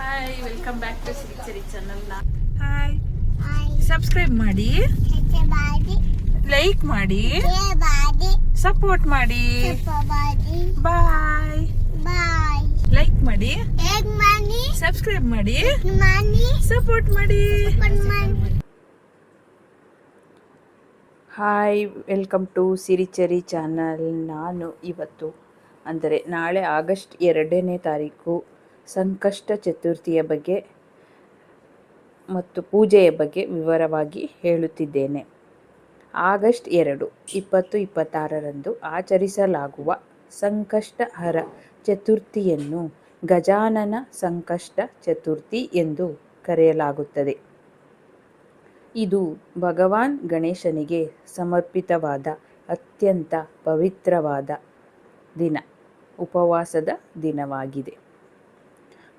Hi, welcome back to Sirichari channel. Hi, subscribe ಮಾಡಿ, like ಮಾಡಿ, support ಮಾಡಿ. ಬಾಯ್. ಲೈಕ್ ಮಾಡಿ, ಸಬ್ಸ್ಕ್ರೈಬ್ ಮಾಡಿ, ಸಪೋರ್ಟ್ ಮಾಡಿ. Hi, welcome to Sirichari channel. ನಾನು ಇವತ್ತು ಅಂದರೆ ನಾಳೆ ಆಗಸ್ಟ್ 2ನೇ ತಾರೀಕು ಸಂಕಷ್ಟ ಚತುರ್ಥಿಯ ಬಗ್ಗೆ ಮತ್ತು ಪೂಜೆಯ ಬಗ್ಗೆ ವಿವರವಾಗಿ ಹೇಳುತ್ತಿದ್ದೇನೆ. ಆಗಸ್ಟ್ 2, 2026ರಂದು ಆಚರಿಸಲಾಗುವ ಸಂಕಷ್ಟಹರ ಚತುರ್ಥಿಯನ್ನು ಗಜಾನನ ಸಂಕಷ್ಟ ಚತುರ್ಥಿ ಎಂದು ಕರೆಯಲಾಗುತ್ತದೆ. ಇದು ಭಗವಾನ್ ಗಣೇಶನಿಗೆ ಸಮರ್ಪಿತವಾದ ಅತ್ಯಂತ ಪವಿತ್ರವಾದ ದಿನ, ಉಪವಾಸದ ದಿನವಾಗಿದೆ.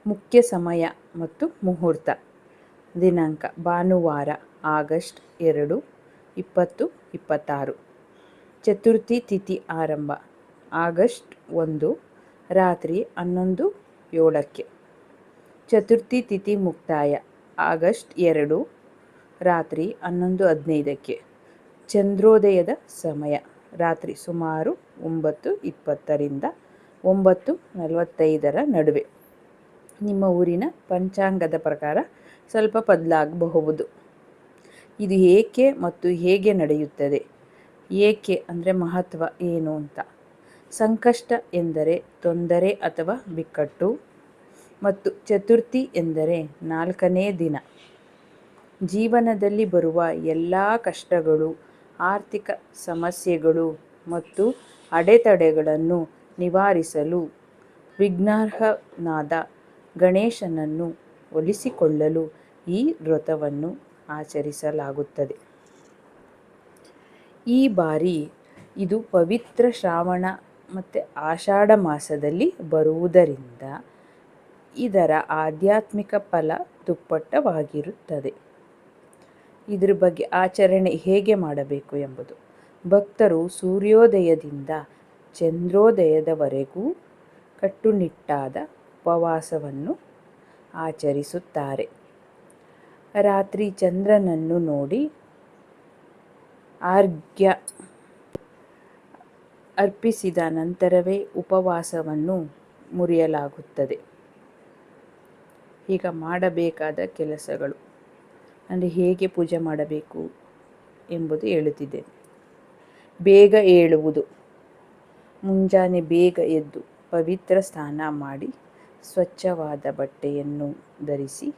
ಮುಖ್ಯ ಸಮಯ ಮತ್ತು ಮುಹೂರ್ತ: ದಿನಾಂಕ ಭಾನುವಾರ, ಆಗಸ್ಟ್ 2, 2026. ಚತುರ್ಥಿ ತಿಥಿ ಆರಂಭ ಆಗಸ್ಟ್ 1 ರಾತ್ರಿ 11:07. ಚತುರ್ಥಿ ತಿಥಿ ಮುಕ್ತಾಯ ಆಗಸ್ಟ್ 2 ರಾತ್ರಿ 11:15. ಚಂದ್ರೋದಯದ ಸಮಯ ರಾತ್ರಿ ಸುಮಾರು 9:20ರಿಂದ 9:45 ನಡುವೆ. ನಿಮ್ಮ ಊರಿನ ಪಂಚಾಂಗದ ಪ್ರಕಾರ ಸ್ವಲ್ಪ ಬದಲಾಗಬಹುದು. ಇದು ಏಕೆ ಮತ್ತು ಹೇಗೆ ನಡೆಯುತ್ತದೆ? ಏಕೆ ಅಂದರೆ ಮಹತ್ವ ಏನು ಅಂತ. ಸಂಕಷ್ಟ ಎಂದರೆ ತೊಂದರೆ ಅಥವಾ ಬಿಕ್ಕಟ್ಟು, ಮತ್ತು ಚತುರ್ಥಿ ಎಂದರೆ 4ನೇ ದಿನ. ಜೀವನದಲ್ಲಿ ಬರುವ ಎಲ್ಲ ಕಷ್ಟಗಳು, ಆರ್ಥಿಕ ಸಮಸ್ಯೆಗಳು ಮತ್ತು ಅಡೆತಡೆಗಳನ್ನು ನಿವಾರಿಸಲು ವಿಘ್ನಹರ್ತಾನಾದ ಗಣೇಶನನ್ನು ಒಲಿಸಿಕೊಳ್ಳಲು ಈ ವ್ರತವನ್ನು ಆಚರಿಸಲಾಗುತ್ತದೆ. ಈ ಬಾರಿ ಇದು ಪವಿತ್ರ ಶ್ರಾವಣ ಮತ್ತು ಆಷಾಢ ಮಾಸದಲ್ಲಿ ಬರುವುದರಿಂದ ಇದರ ಆಧ್ಯಾತ್ಮಿಕ ಫಲ ದುಪ್ಪಟ್ಟವಾಗಿರುತ್ತದೆ. ಇದರ ಬಗ್ಗೆ ಆಚರಣೆ ಹೇಗೆ ಮಾಡಬೇಕು ಎಂಬುದು: ಭಕ್ತರು ಸೂರ್ಯೋದಯದಿಂದ ಚಂದ್ರೋದಯದವರೆಗೂ ಕಟ್ಟುನಿಟ್ಟಾದ ಉಪವಾಸವನ್ನು ಆಚರಿಸುತ್ತಾರೆ. ರಾತ್ರಿ ಚಂದ್ರನನ್ನು ನೋಡಿ ಅರ್ಘ್ಯ ಅರ್ಪಿಸಿದ ನಂತರವೇ ಉಪವಾಸವನ್ನು ಮುರಿಯಲಾಗುತ್ತದೆ. ಈಗ ಮಾಡಬೇಕಾದ ಕೆಲಸಗಳು ಅಂದರೆ ಹೇಗೆ ಪೂಜೆ ಮಾಡಬೇಕು ಎಂಬುದು ಹೇಳುತ್ತಿದ್ದೇನೆ. ಬೇಗ ಏಳುವುದು: ಮುಂಜಾನೆ ಬೇಗ ಎದ್ದು ಪವಿತ್ರ ಸ್ನಾನ ಮಾಡಿ ಸ್ವಚ್ಛವಾದ ಬಟ್ಟೆಯನ್ನು ಧರಿಸಿ,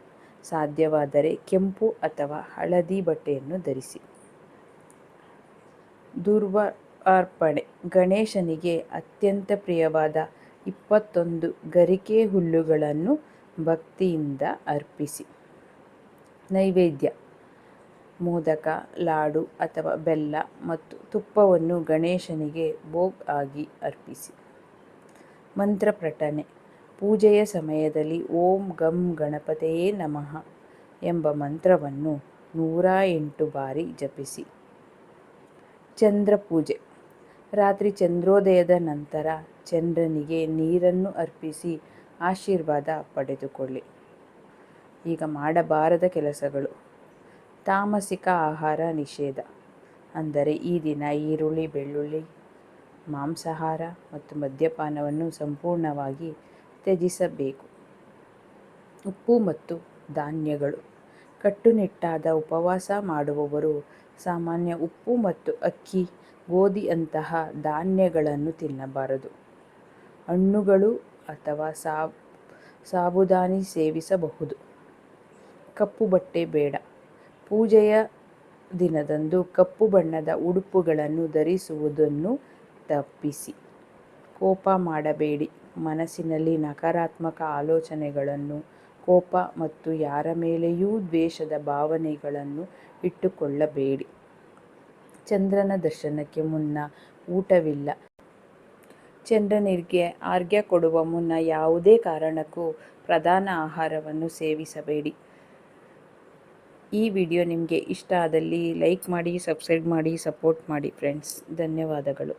ಸಾಧ್ಯವಾದರೆ ಕೆಂಪು ಅಥವಾ ಹಳದಿ ಬಟ್ಟೆಯನ್ನು ಧರಿಸಿ. ಧೂಪಾರ್ಪಣೆ: ಗಣೇಶನಿಗೆ ಅತ್ಯಂತ ಪ್ರಿಯವಾದ 21 ಗರಿಕೆ ಹುಲ್ಲುಗಳನ್ನು ಭಕ್ತಿಯಿಂದ ಅರ್ಪಿಸಿ. ನೈವೇದ್ಯ: ಮೋದಕ, ಲಾಡು ಅಥವಾ ಬೆಲ್ಲ ಮತ್ತು ತುಪ್ಪವನ್ನು ಗಣೇಶನಿಗೆ ಭೋಗ್ ಆಗಿ ಅರ್ಪಿಸಿ. ಮಂತ್ರ ಪಠನೆ: ಪೂಜೆಯ ಸಮಯದಲ್ಲಿ ಓಂ ಗಂ ಗಣಪತಯೇ ನಮಃ ಎಂಬ ಮಂತ್ರವನ್ನು 108 ಬಾರಿ ಜಪಿಸಿ. ಚಂದ್ರ ಪೂಜೆ: ರಾತ್ರಿ ಚಂದ್ರೋದಯದ ನಂತರ ಚಂದ್ರನಿಗೆ ನೀರನ್ನು ಅರ್ಪಿಸಿ ಆಶೀರ್ವಾದ ಪಡೆದುಕೊಳ್ಳಿ. ಈಗ ಮಾಡಬಾರದ ಕೆಲಸಗಳು: ತಾಮಸಿಕ ಆಹಾರ ನಿಷೇಧ ಅಂದರೆ ಈ ದಿನ ಈರುಳ್ಳಿ, ಬೆಳ್ಳುಳ್ಳಿ, ಮಾಂಸಾಹಾರ ಮತ್ತು ಮದ್ಯಪಾನವನ್ನು ಸಂಪೂರ್ಣವಾಗಿ ತ್ಯಜಿಸಬೇಕು. ಉಪ್ಪು ಮತ್ತು ಧಾನ್ಯಗಳು: ಕಟ್ಟುನಿಟ್ಟಾದ ಉಪವಾಸ ಮಾಡುವವರು ಸಾಮಾನ್ಯ ಉಪ್ಪು ಮತ್ತು ಅಕ್ಕಿ, ಗೋಧಿಯಂತಹ ಧಾನ್ಯಗಳನ್ನು ತಿನ್ನಬಾರದು. ಹಣ್ಣುಗಳು ಅಥವಾ ಸಾಬುದಾನಿ ಸೇವಿಸಬಹುದು. ಕಪ್ಪು ಬಟ್ಟೆ ಬೇಡ: ಪೂಜೆಯ ದಿನದಂದು ಕಪ್ಪು ಬಣ್ಣದ ಉಡುಪುಗಳನ್ನು ಧರಿಸುವುದನ್ನು ತಪ್ಪಿಸಿ. ಕೋಪ ಮಾಡಬೇಡಿ: ಮನಸ್ಸಿನಲ್ಲಿ ನಕಾರಾತ್ಮಕ ಆಲೋಚನೆಗಳನ್ನು, ಕೋಪ ಮತ್ತು ಯಾರ ಮೇಲೆಯೂ ದ್ವೇಷದ ಭಾವನೆಗಳನ್ನು ಇಟ್ಟುಕೊಳ್ಳಬೇಡಿ. ಚಂದ್ರನ ದರ್ಶನಕ್ಕೆ ಮುನ್ನ ಊಟವಿಲ್ಲ: ಚಂದ್ರನಿಗೆ ಅರ್ಘ್ಯ ಕೊಡುವ ಮುನ್ನ ಯಾವುದೇ ಕಾರಣಕ್ಕೂ ಪ್ರಧಾನ ಆಹಾರವನ್ನು ಸೇವಿಸಬೇಡಿ. ಈ ವಿಡಿಯೋ ನಿಮಗೆ ಇಷ್ಟ ಆದಲ್ಲಿ ಲೈಕ್ ಮಾಡಿ, ಸಬ್ಸ್ಕ್ರೈಬ್ ಮಾಡಿ, ಸಪೋರ್ಟ್ ಮಾಡಿ ಫ್ರೆಂಡ್ಸ್. ಧನ್ಯವಾದಗಳು.